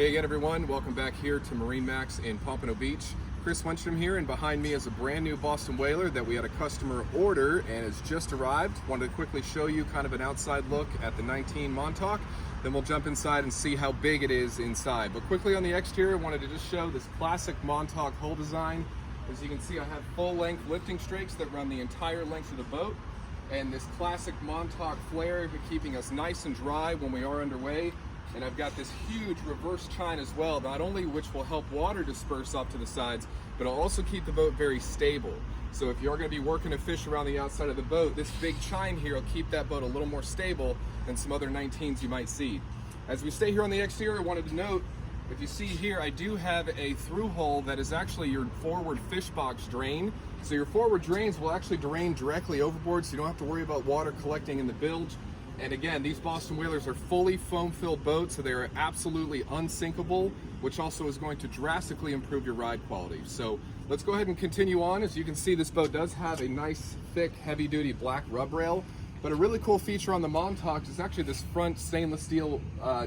Hey again everyone, welcome back here to MarineMax in Pompano Beach. Chris Wenstrom here, and behind me is a brand new Boston whaler that we had a customer order and has just arrived. Wanted to quickly show you kind of an outside look at the 19 Montauk, then we'll jump inside and see how big it is inside. But quickly on the exterior, wanted to just show this classic Montauk hull design. As you can see, I have full length lifting strakes that run the entire length of the boat, and this classic Montauk flare keeping us nice and dry when we are underway. And I've got this huge reverse chine as well, not only which will help water disperse off to the sides, but it'll also keep the boat very stable. So if you're going to be working a fish around the outside of the boat, this big chine here will keep that boat a little more stable than some other 19s you might see. As we stay here on the exterior, I wanted to note, if you see here, I do have a through hole that is actually your forward fish box drain. So your forward drains will actually drain directly overboard, so you don't have to worry about water collecting in the bilge. And again, these Boston whalers are fully foam-filled boats, so they are absolutely unsinkable, which also is going to drastically improve your ride quality. So let's go ahead and continue on. As you can see, this boat does have a nice, thick, heavy-duty black rub rail, but a really cool feature on the Montauks is actually this front stainless steel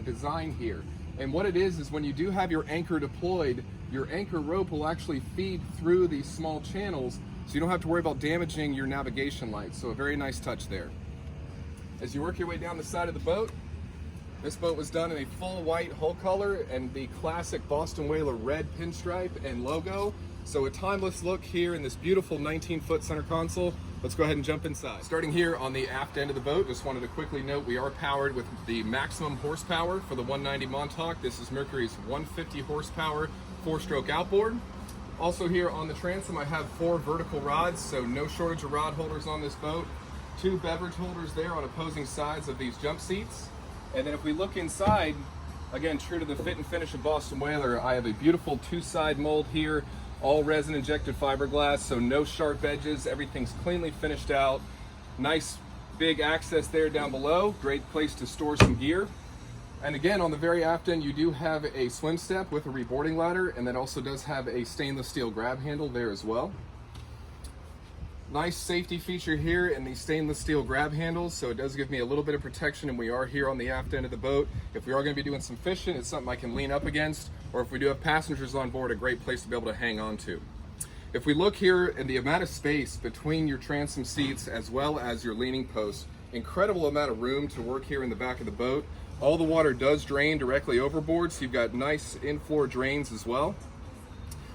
design here. And what it is when you do have your anchor deployed, your anchor rope will actually feed through these small channels, so you don't have to worry about damaging your navigation lights. So a very nice touch there. As you work your way down the side of the boat, this boat was done in a full white hull color and the classic Boston whaler red pinstripe and logo. So a timeless look here in this beautiful 19-foot center console. Let's go ahead and jump inside. Starting here on the aft end of the boat, just wanted to quickly note we are powered with the maximum horsepower for the 190 Montauk. This is Mercury's 150 horsepower 4-stroke outboard. Also here on the transom, I have 4 vertical rods, so no shortage of rod holders on this boat. 2 beverage holders there on opposing sides of these jump seats. And then if we look inside, again, true to the fit and finish of Boston whaler, I have a beautiful 2-side mold here, all resin injected fiberglass, so no sharp edges, everything's cleanly finished out. Nice big access there down below, great place to store some gear. And again, on the very aft end, you do have a swim step with a reboarding ladder, and that also does have a stainless steel grab handle there as well. Nice safety feature here in these stainless steel grab handles, so it does give me a little bit of protection, and we are here on the aft end of the boat. If we are going to be doing some fishing, it's something I can lean up against, or if we do have passengers on board, a great place to be able to hang on to. If we look here in the amount of space between your transom seats as well as your leaning posts, incredible amount of room to work here in the back of the boat. All the water does drain directly overboard, so you've got nice in-floor drains as well.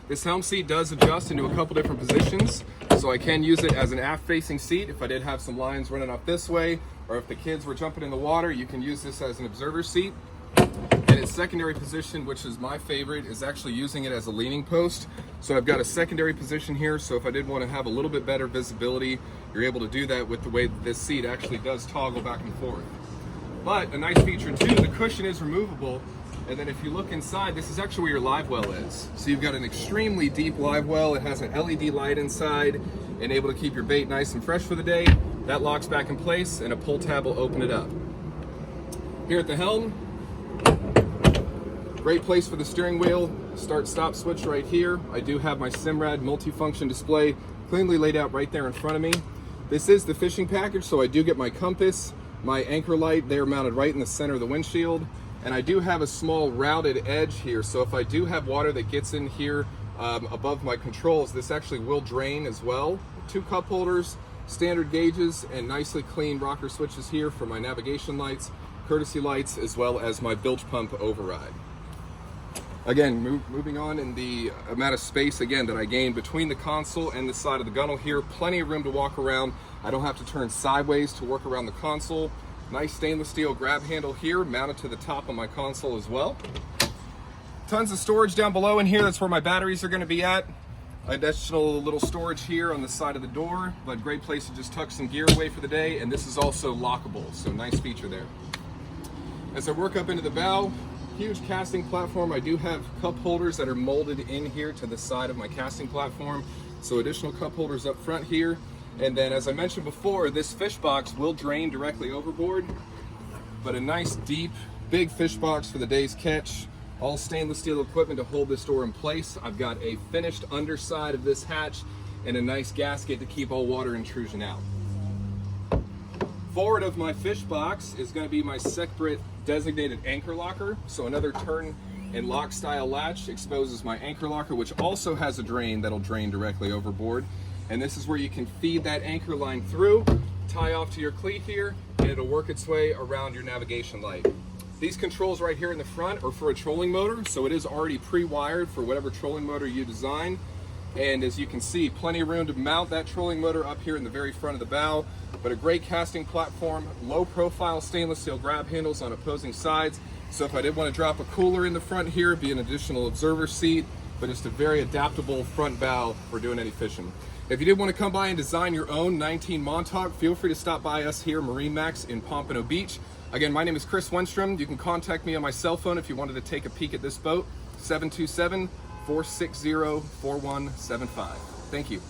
This helm seat does adjust into a couple different positions, so I can use it as an aft-facing seat if I did have some lines running off this way, or if the kids were jumping in the water, you can use this as an observer seat. And its secondary position, which is my favorite, is actually using it as a leaning post. So I've got a secondary position here, so if I did want to have a little bit better visibility, you're able to do that with the way that this seat actually does toggle back and forth. But a nice feature too, the cushion is removable. And then if you look inside, this is actually where your live well is. So you've got an extremely deep live well. It has an LED light inside and able to keep your bait nice and fresh for the day. That locks back in place and a pull tab will open it up. Here at the helm, great place for the steering wheel. Start stop switch right here. I do have my Simrad multifunction display cleanly laid out right there in front of me. This is the fishing package, so I do get my compass, my anchor light there mounted right in the center of the windshield. And I do have a small routed edge here, so if I do have water that gets in here above my controls, this actually will drain as well. 2 cup holders, standard gauges, and nicely clean rocker switches here for my navigation lights, courtesy lights, as well as my bilge pump override. Again, moving on in the amount of space, again, that I gained between the console and the side of the gunnel here, plenty of room to walk around. I don't have to turn sideways to work around the console. Nice stainless steel grab handle here, mounted to the top of my console as well. Tons of storage down below in here. That's where my batteries are going to be at. Additional little storage here on the side of the door, but great place to just tuck some gear away for the day. And this is also lockable, so nice feature there. As I work up into the bow, huge casting platform. I do have cup holders that are molded in here to the side of my casting platform. So additional cup holders up front here. And then, as I mentioned before, this fish box will drain directly overboard, but a nice, deep, big fish box for the day's catch. All stainless steel equipment to hold this door in place. I've got a finished underside of this hatch and a nice gasket to keep all water intrusion out. Forward of my fish box is going to be my separate designated anchor locker. So another turn and lock style latch exposes my anchor locker, which also has a drain that'll drain directly overboard. And this is where you can feed that anchor line through, tie off to your cleat here, and it'll work its way around your navigation light. These controls right here in the front are for a trolling motor, so it is already pre-wired for whatever trolling motor you design. And as you can see, plenty of room to mount that trolling motor up here in the very front of the bow, but a great casting platform, low profile stainless steel grab handles on opposing sides. So if I did want to drop a cooler in the front here, it'd be an additional observer seat, but just a very adaptable front bow for doing any fishing. If you did want to come by and design your own 19 Montauk, feel free to stop by us here, MarineMax in Pompano Beach. Again, my name is Chris Wenstrom. You can contact me on my cell phone if you wanted to take a peek at this boat, 727-460-4175. Thank you.